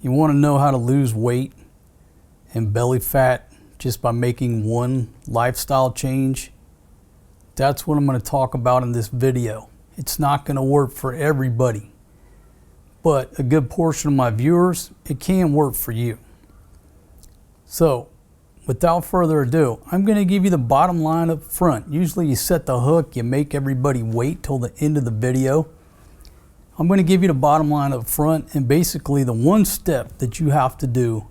You want to know how to lose weight and belly fat just by making one lifestyle change? That's what I'm going to talk about in this video. It's not going to work for everybody, but a good portion of my viewers, it can work for you. So, without further ado, I'm going to give you the bottom line up front. Usually you set the hook, you make everybody wait till the end of the video. I'm going to give you the bottom line up front, and basically the one step that you have to do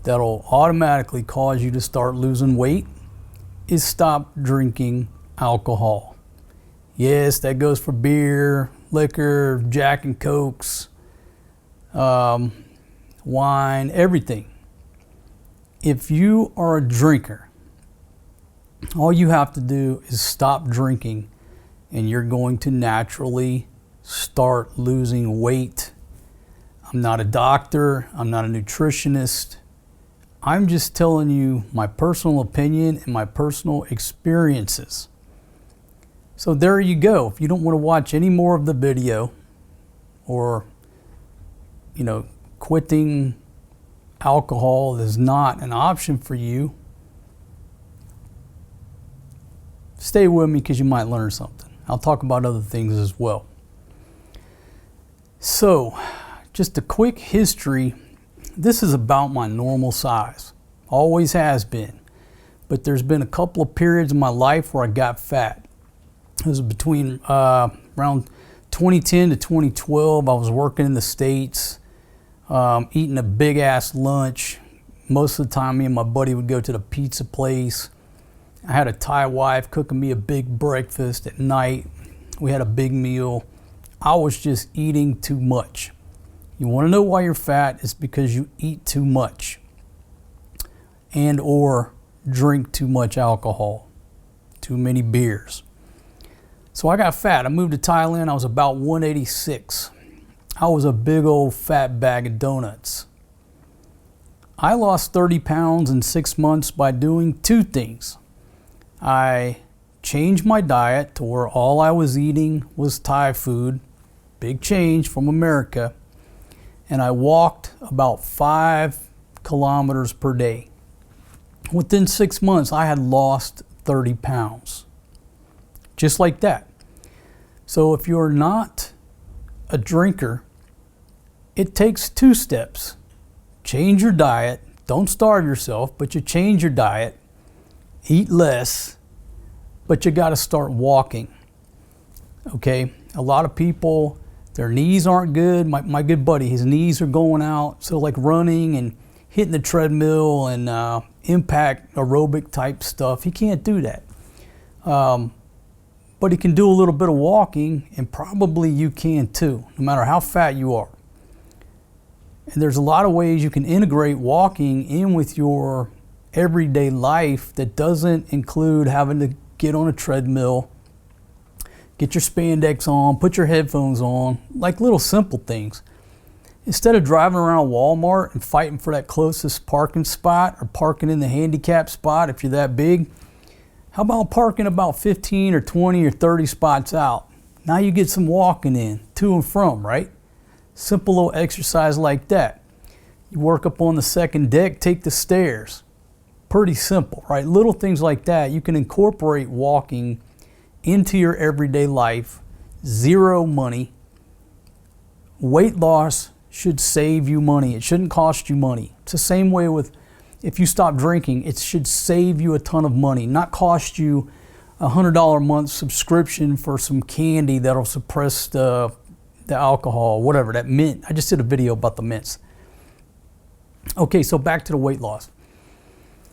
that'll automatically cause you to start losing weight is stop drinking alcohol. Yes, that goes for beer, liquor, Jack and Cokes, wine, everything. If you are a drinker, all you have to do is stop drinking and you're going to naturally start losing weight. I'm not a doctor, I'm not a nutritionist. I'm just telling you my personal opinion and my personal experiences. So there you go. If you don't want to watch any more of the video, or quitting alcohol is not an option for you, stay with me because you might learn something. I'll talk about other things as well. So, just a quick history. This is about my normal size. Always has been. But there's been a couple of periods in my life where I got fat. It was between around 2010 to 2012. I was working in the States, eating a big ass lunch. Most of the time me and my buddy would go to the pizza place. I had a Thai wife cooking me a big breakfast at night. We had a big meal. I was just eating too much. You want to know why you're fat? It's because you eat too much and or drink too much alcohol, too many beers. So I got fat. I moved to Thailand. I was about 186. I was a big old fat bag of donuts. I lost 30 pounds in 6 months by doing two things. I changed my diet to where all I was eating was Thai food. Big change from America. And I walked about 5 kilometers per day. Within 6 months, I had lost 30 pounds. Just like that. So if you're not a drinker, it takes 2 steps. Change your diet. Don't starve yourself, but you change your diet. Eat less, but you got to start walking. Okay? A lot of people, their knees aren't good. My good buddy, his knees are going out. So like running and hitting the treadmill and impact aerobic type stuff, he can't do that. But he can do a little bit of walking, and probably you can too, no matter how fat you are. And there's a lot of ways you can integrate walking in with your everyday life that doesn't include having to get on a treadmill, get your spandex on, put your headphones on, like little simple things. Instead of driving around Walmart and fighting for that closest parking spot or parking in the handicap spot if you're that big, how about parking about 15 or 20 or 30 spots out? Now you get some walking in, to and from, right? Simple little exercise like that. You work up on the second deck, take the stairs. Pretty simple, right? Little things like that. You can incorporate walking into your everyday life. Zero money. Weight loss should save you money. It shouldn't cost you money. It's the same way with if you stop drinking, it should save you a ton of money, not cost you $100 a month subscription for some candy that'll suppress the alcohol, whatever, that mint. I just did a video about the mints. Okay, so back to the weight loss.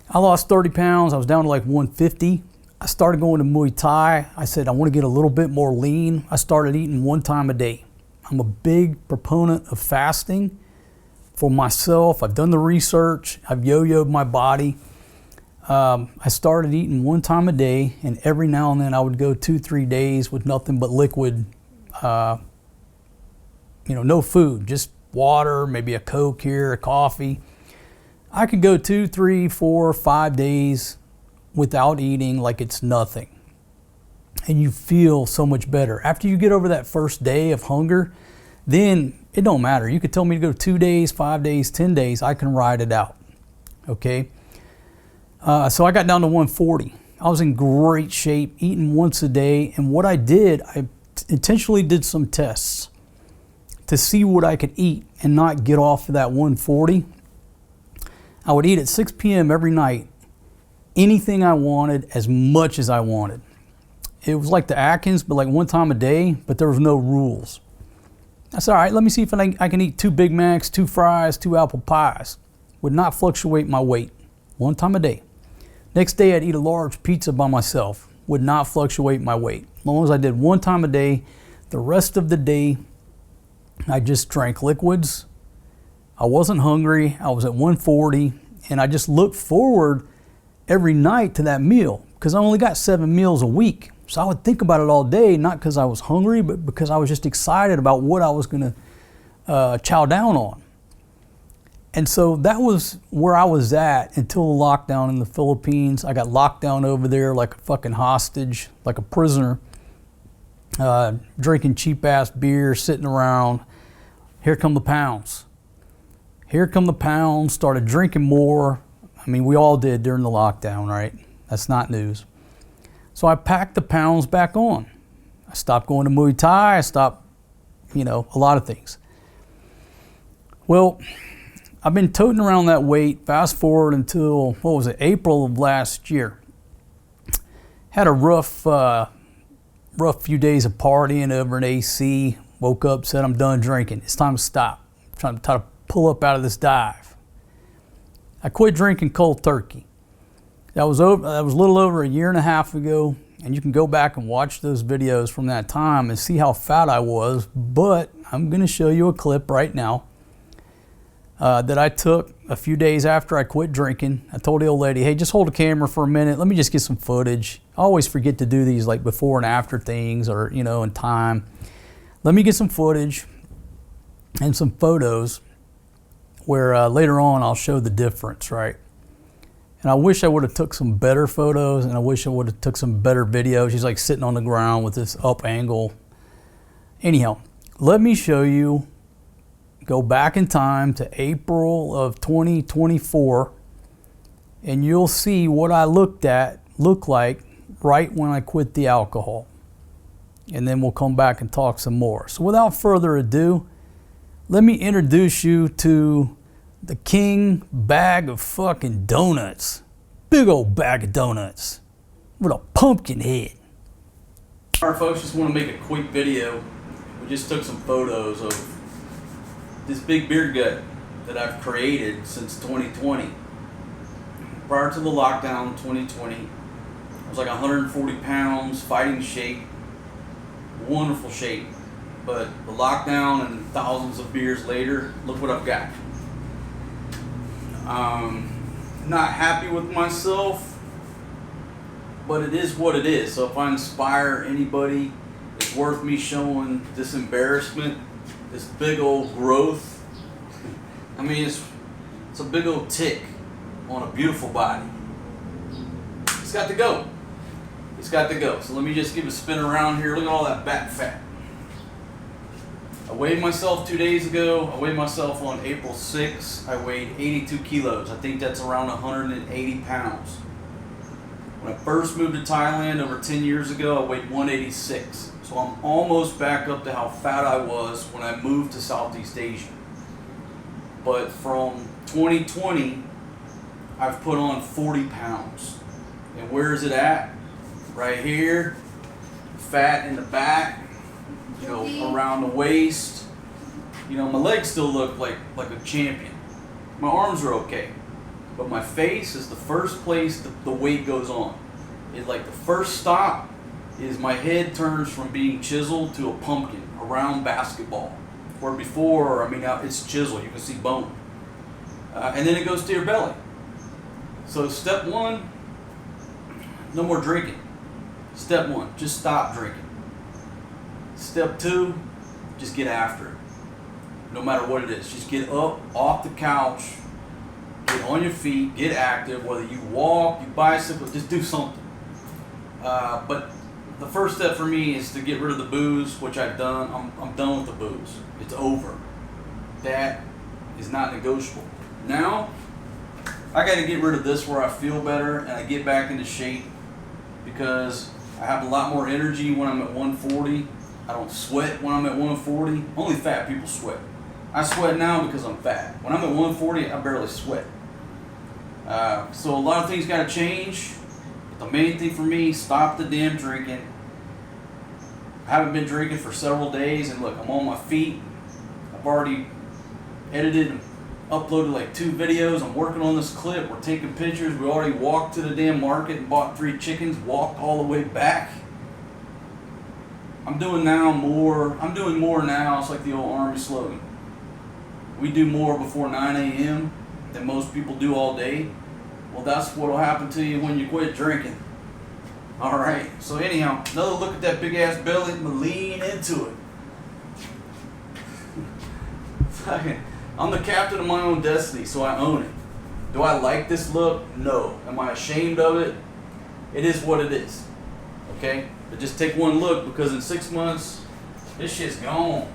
I lost 30 pounds. I was down to like 150. I started going to Muay Thai. I said, I want to get a little bit more lean. I started eating 1 time a day. I'm a big proponent of fasting for myself. I've done the research. I've yo-yoed my body. I started eating 1 time a day, and every now and then I would go 2-3 days with nothing but liquid, no food, just water, maybe a Coke here, a coffee. I could go 2, 3, 4, 5 days without eating like it's nothing. And you feel so much better. After you get over that first day of hunger, then It don't matter. You could tell me to go 2 days, 5 days, 10 days. I can ride it out. Okay. So I got down to 140. I was in great shape, eating once a day. And what I did, I intentionally did some tests to see what I could eat and not get off of that 140. I would eat at 6 p.m. every night, anything I wanted, as much as I wanted. It was like the Atkins, but like one time a day, but there was no rules. I said, all right, let me see if I can eat 2 Big Macs, 2 fries, 2 apple pies. Would not fluctuate my weight, one time a day. Next day, I'd eat a large pizza by myself. Would not fluctuate my weight. As long as I did one time a day, the rest of the day, I just drank liquids. I wasn't hungry. I was at 140, and I just looked forward every night to that meal because I only got 7 meals a week. So I would think about it all day, not because I was hungry, but because I was just excited about what I was going to chow down on. And so that was where I was at until the lockdown in the Philippines. I got locked down over there like a fucking hostage, like a prisoner, drinking cheap-ass beer, sitting around. Here come the pounds. Here come the pounds, started drinking more. I mean, we all did during the lockdown, right? That's not news. So I packed the pounds back on. I stopped going to Muay Thai. I stopped, a lot of things. Well, I've been toting around that weight, fast forward until, April of last year. Had a rough few days of partying over an AC. Woke up, said, I'm done drinking. It's time to stop. I'm trying to pull up out of this dive. I quit drinking cold turkey. That was a little over a year and a half ago, and you can go back and watch those videos from that time and see how fat I was, but I'm going to show you a clip right now that I took a few days after I quit drinking. I told the old lady, hey, just hold the camera for a minute. Let me just get some footage. I always forget to do these like before and after things or, in time. Let me get some footage and some photos where later on I'll show the difference, right? And I wish I would have took some better photos, and I wish I would have took some better videos. She's like sitting on the ground with this up angle. Anyhow, let me show you. Go back in time to April of 2024, and you'll see what I looked like right when I quit the alcohol. And then we'll come back and talk some more. So without further ado, let me introduce you to the king bag of fucking donuts. Big old bag of donuts with a pumpkin head. All right, folks, just want to make a quick video. We just took some photos of this big beer gut that I've created since 2020. Prior to the lockdown 2020, I was like 140 pounds, fighting shape, wonderful shape. But the lockdown and thousands of beers later, look what I've got. Not happy with myself, but it is what it is. So if I inspire anybody, it's worth me showing this embarrassment, this big old growth. I mean, it's a big old tick on a beautiful body. It's got to go. It's got to go. So let me just give a spin around here. Look at all that back fat. I weighed myself 2 days ago. I weighed myself on April 6th. I weighed 82 kilos. I think that's around 180 pounds. When I first moved to Thailand over 10 years ago, I weighed 186. So I'm almost back up to how fat I was when I moved to Southeast Asia. But from 2020, I've put on 40 pounds. And where is it at? Right here. Fat in the back, around the waist. My legs still look like a champion. My arms are okay. But my face is the first place the weight goes on. It's like the first stop is my head turns from being chiseled to a pumpkin, a round basketball. Where before, now it's chiseled, you can see bone. And then it goes to your belly. So step one, no more drinking. Step one, just stop drinking. Step two, just get after it. No matter what it is, just get up off the couch, get on your feet, get active, whether you walk, you bicycle, just do something. But the first step for me is to get rid of the booze, which I've done. I'm done with the booze. It's over. that is not negotiable. Now, I got to get rid of this where I feel better and I get back into shape, because I have a lot more energy when I'm at 140. I don't sweat when I'm at 140. Only fat people sweat. I sweat now because I'm fat. When I'm at 140, I barely sweat. So a lot of things got to change. But the main thing for me, stop the damn drinking. I haven't been drinking for several days, and look, I'm on my feet. I've already edited and uploaded like 2 videos. I'm working on this clip. We're taking pictures. We already walked to the damn market and bought 3 chickens, walked all the way back. I'm doing more now. It's like the old Army slogan. We do more before 9 a.m. than most people do all day. Well, that's what will happen to you when you quit drinking. All right. So anyhow, another look at that big ass belly. I'm gonna lean into it. I'm the captain of my own destiny, so I own it. Do I like this look? No. Am I ashamed of it? It is what it is. Okay? But just take one look, because in 6 months, this shit's gone.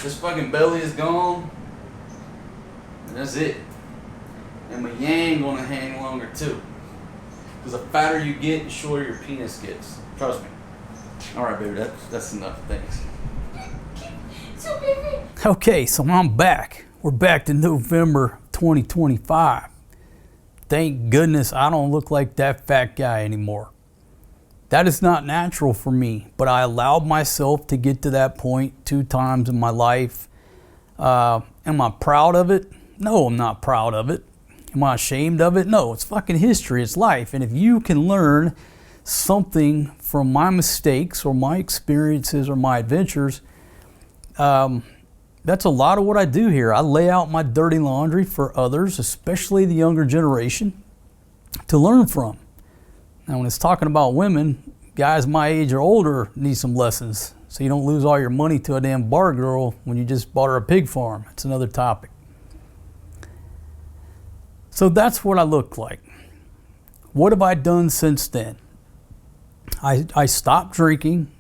This fucking belly is gone. And that's it. And my yang gonna hang longer too. Because the fatter you get, the shorter your penis gets. Trust me. Alright, baby, that's enough. Thanks. Okay, so I'm back. We're back to November 2025. Thank goodness I don't look like that fat guy anymore. That is not natural for me, but I allowed myself to get to that point 2 times in my life. Am I proud of it? No, I'm not proud of it. Am I ashamed of it? No, it's fucking history, it's life. And if you can learn something from my mistakes or my experiences or my adventures, that's a lot of what I do here. I lay out my dirty laundry for others, especially the younger generation, to learn from. Now, when it's talking about women, guys my age or older need some lessons, so you don't lose all your money to a damn bar girl when you just bought her a pig farm. It's another topic. So that's what I look like. What have I done since then? I stopped drinking.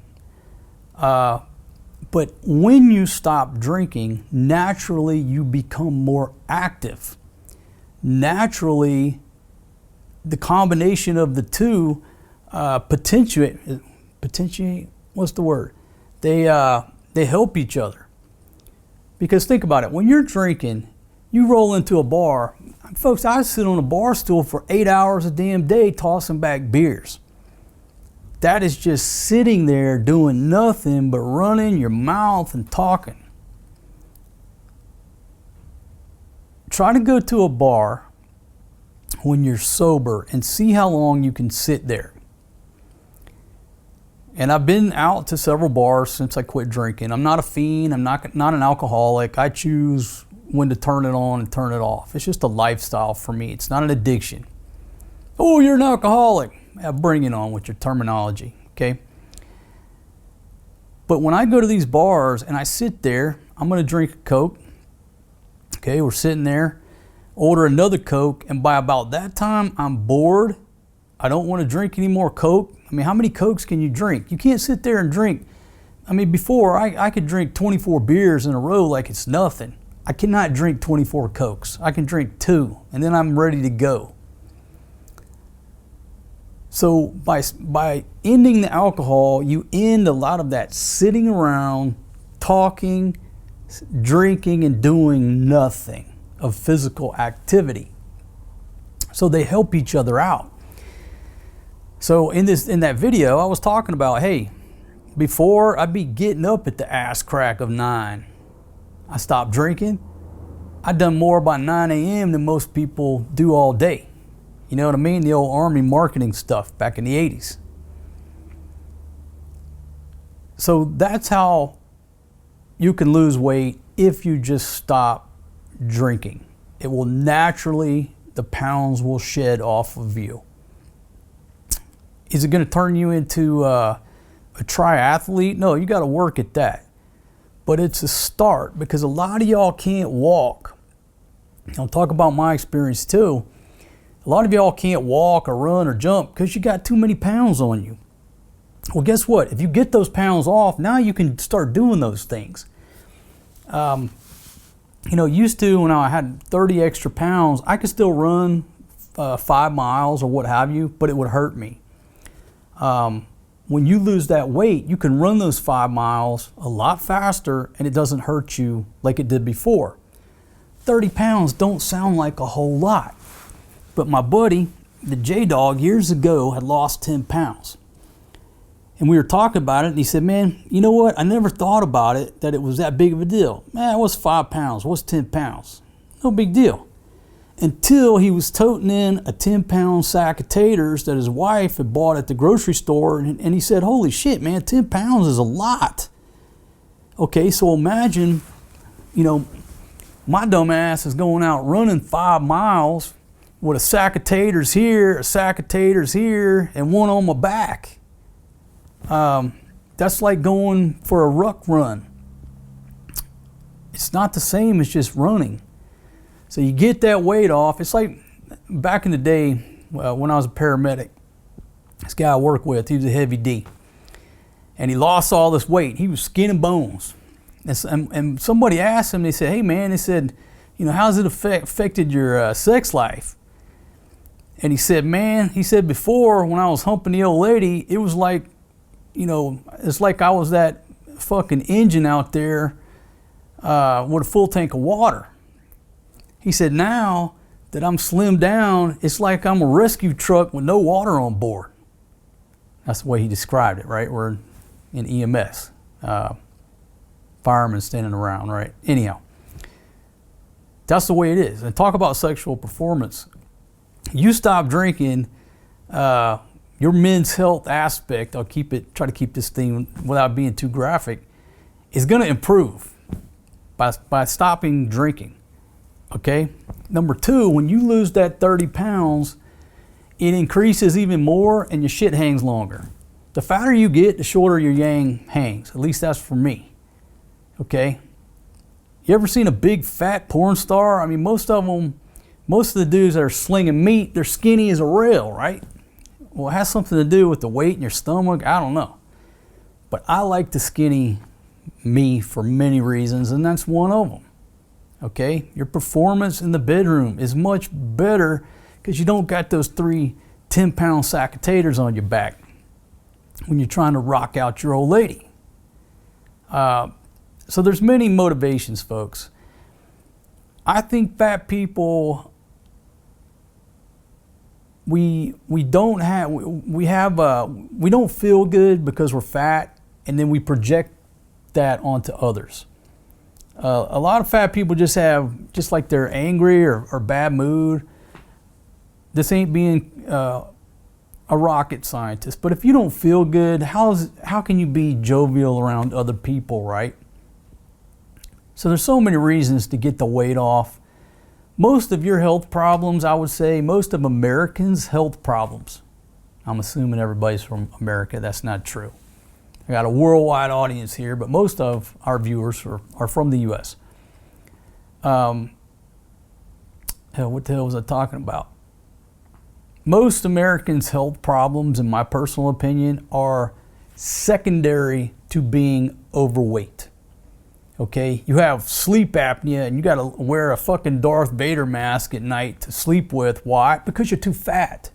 But when you stop drinking, naturally you become more active. Naturally, the combination of the two potentiate, what's the word? They help each other. Because think about it, when you're drinking, you roll into a bar. Folks, I sit on a bar stool for 8 hours a damn day tossing back beers. That is just sitting there doing nothing but running your mouth and talking. Try to go to a bar when you're sober and see how long you can sit there. And I've been out to several bars since I quit drinking. I'm not a fiend. I'm not an alcoholic. I choose when to turn it on and turn it off. It's just a lifestyle for me. It's not an addiction. Oh, you're an alcoholic. Bring it on with your terminology, okay? But when I go to these bars and I sit there, I'm going to drink a Coke. Okay, we're sitting there, order another Coke, and by about that time, I'm bored. I don't want to drink any more Coke. I mean, how many Cokes can you drink? You can't sit there and drink. I mean, before, I could drink 24 beers in a row like it's nothing. I cannot drink 24 Cokes. I can drink 2, and then I'm ready to go. So by ending the alcohol, you end a lot of that sitting around, talking, drinking, and doing nothing of physical activity. So they help each other out. So in that video, I was talking about, hey, before I'd be getting up at the ass crack of 9. I stopped drinking. I'd done more by 9 a.m. than most people do all day. You know what I mean? The old Army marketing stuff back in the 80s. So that's how you can lose weight if you just stop drinking. It will naturally, the pounds will shed off of you. Is it going to turn you into a triathlete? No, you got to work at that. But it's a start, because a lot of y'all can't walk. I'll talk about my experience too. A lot of y'all can't walk or run or jump because you got too many pounds on you. Well, guess what? If you get those pounds off, now you can start doing those things. Used to when I had 30 extra pounds, I could still run 5 miles or what have you, but it would hurt me. When you lose that weight, you can run those 5 miles a lot faster and it doesn't hurt you like it did before. 30 pounds don't sound like a whole lot, but my buddy, the J-Dog, years ago had lost 10 pounds. And we were talking about it, and he said, man, you know what? I never thought about it, that it was that big of a deal. Man, what's 5 pounds? What's 10 pounds? No big deal. Until he was toting in a 10-pound sack of taters that his wife had bought at the grocery store, and he said, holy shit, man, 10 pounds is a lot. Okay, so imagine, my dumb ass is going out running 5 miles with a sack of taters here, a sack of taters here, and one on my back. That's like going for a ruck run. It's not the same as just running. So you get that weight off. It's like back in the day when I was a paramedic, this guy I worked with, he was a heavy D. And he lost all this weight. He was skin and bones. And somebody asked him, they said, hey man, they said, how's it affected your sex life? And he said, man, before when I was humping the old lady, it was like, it's like I was that fucking engine out there with a full tank of water. He said, now that I'm slimmed down, it's like I'm a rescue truck with no water on board. That's the way he described it, right? We're in EMS. Firemen standing around, right? Anyhow, that's the way it is. And talk about sexual performance. You stop drinking, your men's health aspect, try to keep this thing without being too graphic, is going to improve by stopping drinking. Okay? Number 2, when you lose that 30 pounds, it increases even more and your shit hangs longer. The fatter you get, the shorter your yang hangs. At least that's for me. Okay? You ever seen a big fat porn star? I mean, most of the dudes that are slinging meat, they're skinny as a rail, right? Well, it has something to do with the weight in your stomach. I don't know. But I like the skinny me for many reasons, and that's one of them. Okay? Your performance in the bedroom is much better because you don't got those 3 10-pound sack of taters on your back when you're trying to rock out your old lady. So there's many motivations, folks. I think fat people, we don't feel good because we're fat, and then we project that onto others. A lot of fat people just like they're angry or bad mood. This ain't being a rocket scientist, but if you don't feel good, how can you be jovial around other people, right? So there's so many reasons to get the weight off. Most of your health problems, I would say, most of Americans' health problems. I'm assuming everybody's from America. That's not true. I got a worldwide audience here, but most of our viewers are from the U.S. What the hell was I talking about? Most Americans' health problems, in my personal opinion, are secondary to being overweight. Okay, you have sleep apnea and you got to wear a fucking Darth Vader mask at night to sleep with. Why? Because you're too fat.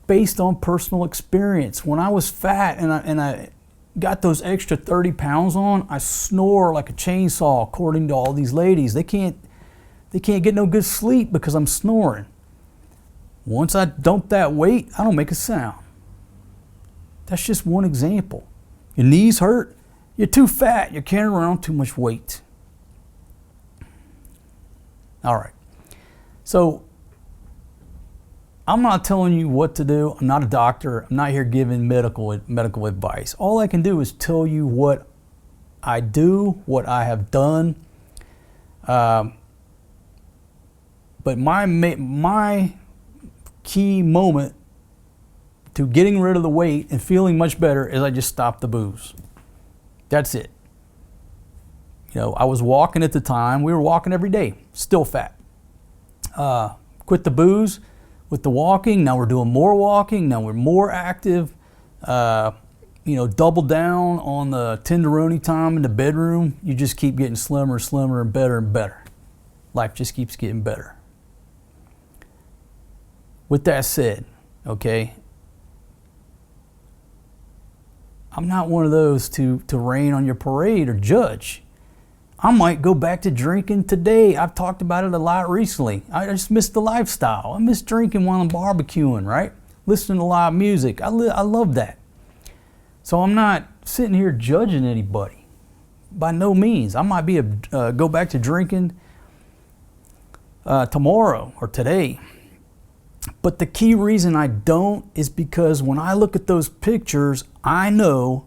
Based on personal experience, when I was fat and I got those extra 30 pounds on, I snore like a chainsaw, according to all these ladies. They can't get no good sleep because I'm snoring. Once I dump that weight, I don't make a sound. That's just one example. Your knees hurt. You're too fat. You're carrying around too much weight. All right. So I'm not telling you what to do. I'm not a doctor. I'm not here giving medical advice. All I can do is tell you what I do, what I have done. But my key moment to getting rid of the weight and feeling much better is I just stopped the booze. That's it. I was walking at the time. We were walking every day. Still fat. Quit the booze with the walking. Now we're doing more walking. Now we're more active. double down on the tenderoni time in the bedroom, you just keep getting slimmer, slimmer, and better. Life just keeps getting better. With that said, okay, I'm not one of those to rain on your parade or judge. I might go back to drinking today. I've talked about it a lot recently. I just miss the lifestyle. I miss drinking while I'm barbecuing, right? Listening to live music. I love that. So I'm not sitting here judging anybody. By no means. I might be go back to drinking tomorrow or today. But the key reason I don't is because when I look at those pictures, I know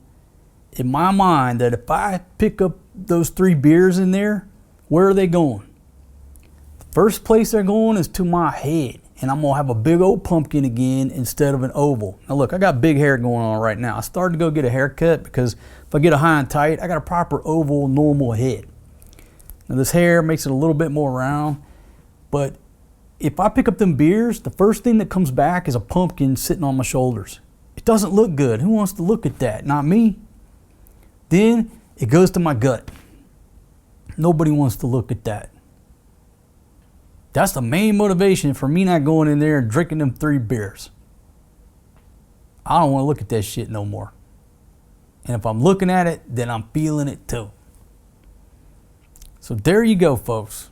in my mind that if I pick up those 3 beers in there, where are they going? The first place they're going is to my head, and I'm gonna have a big old pumpkin again instead of an oval. Now look, I got big hair going on right now. I started to go get a haircut because if I get a high and tight, I got a proper oval, normal head. Now this hair makes it a little bit more round, but if I pick up them beers, the first thing that comes back is a pumpkin sitting on my shoulders. It doesn't look good. Who wants to look at that? Not me. Then it goes to my gut. Nobody wants to look at that. That's the main motivation for me not going in there and drinking them 3 beers. I don't want to look at that shit no more. And if I'm looking at it, then I'm feeling it too. So there you go, folks.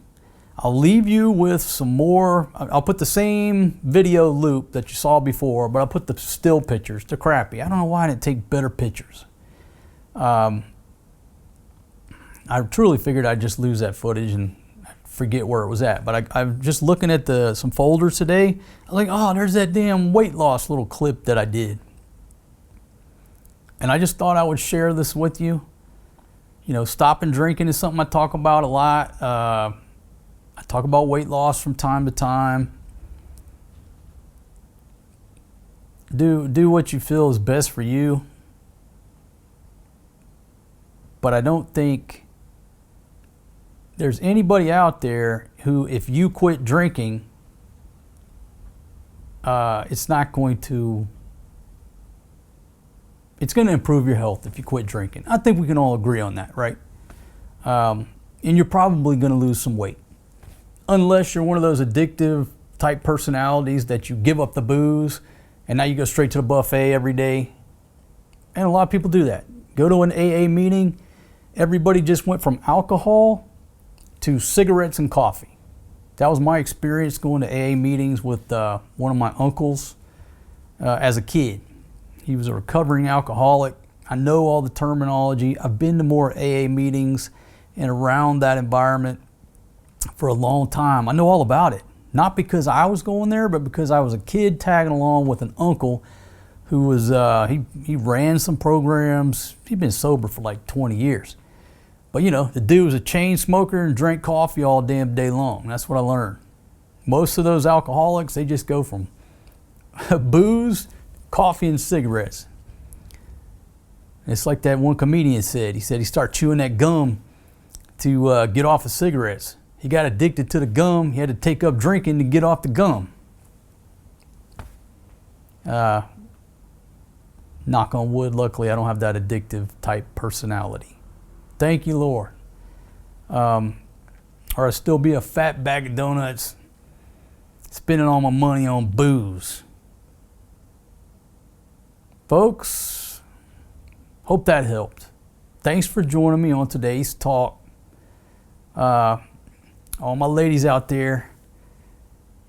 I'll leave you with some more. I'll put the same video loop that you saw before, but I'll put the still pictures. They're crappy. I don't know why I didn't take better pictures. I truly figured I'd just lose that footage and forget where it was at. But I'm just looking at some folders today. I'm like, oh, there's that damn weight loss little clip that I did. And I just thought I would share this with you. Stopping drinking is something I talk about a lot. I talk about weight loss from time to time. Do what you feel is best for you. But I don't think there's anybody out there who, if you quit drinking, it's going to improve your health if you quit drinking. I think we can all agree on that, right? And you're probably going to lose some weight. Unless you're one of those addictive type personalities that you give up the booze and now you go straight to the buffet every day. And a lot of people do that. Go to an AA meeting, everybody just went from alcohol to cigarettes and coffee. That was my experience going to AA meetings with one of my uncles as a kid. He was a recovering alcoholic. I know all the terminology. I've been to more AA meetings and around that environment for a long time. I know all about it. Not because I was going there, but because I was a kid tagging along with an uncle who was, he ran some programs. He'd been sober for like 20 years. But the dude was a chain smoker and drank coffee all damn day long. That's what I learned. Most of those alcoholics, they just go from booze, coffee, and cigarettes. It's like that one comedian said. He said he started chewing that gum to get off of cigarettes. He got addicted to the gum. He had to take up drinking to get off the gum. Knock on wood, luckily I don't have that addictive type personality. Thank you, Lord. Or I'd still be a fat bag of donuts spending all my money on booze. Folks, hope that helped. Thanks for joining me on today's talk. All my ladies out there,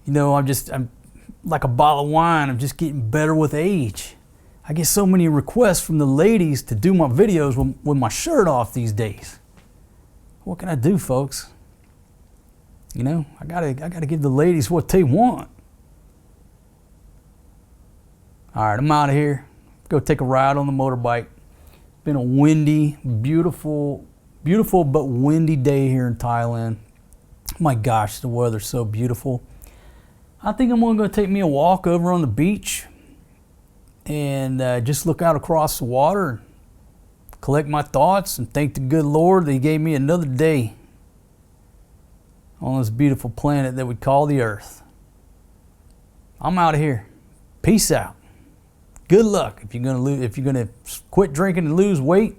I'm like a bottle of wine. I'm just getting better with age. I get so many requests from the ladies to do my videos with my shirt off these days. What can I do, folks? I gotta give the ladies what they want. All right, I'm out of here. Go take a ride on the motorbike. It's been a windy, beautiful but windy day here in Thailand. My gosh, the weather's so beautiful. I think I'm gonna go take me a walk over on the beach and just look out across the water, collect my thoughts, and thank the good Lord that He gave me another day on this beautiful planet that we call the Earth. I'm out of here. Peace out. good luck. If you're gonna quit drinking and lose weight,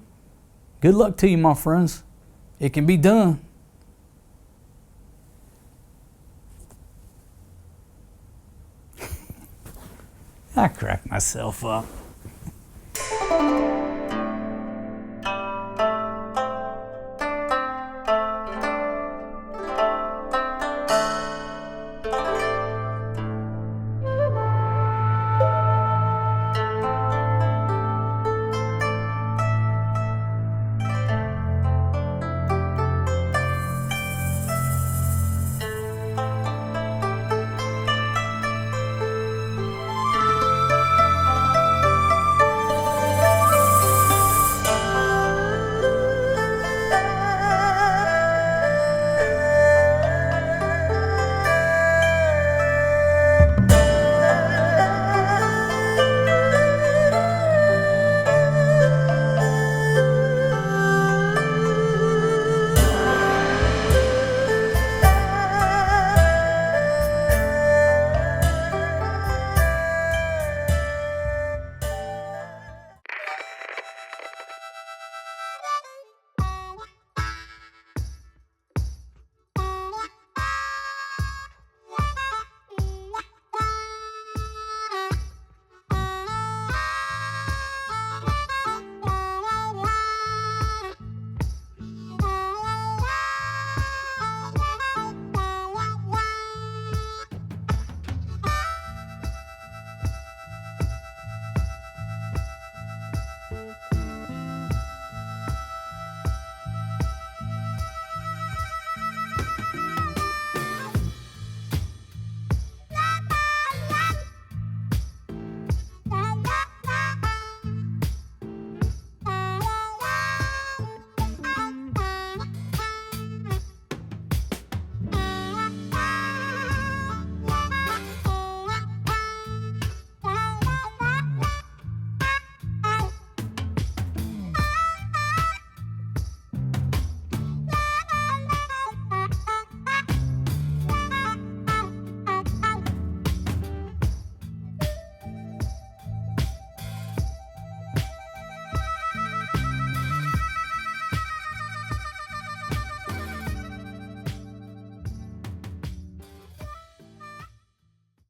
good luck to you, my friends. It can be done. I crack myself up.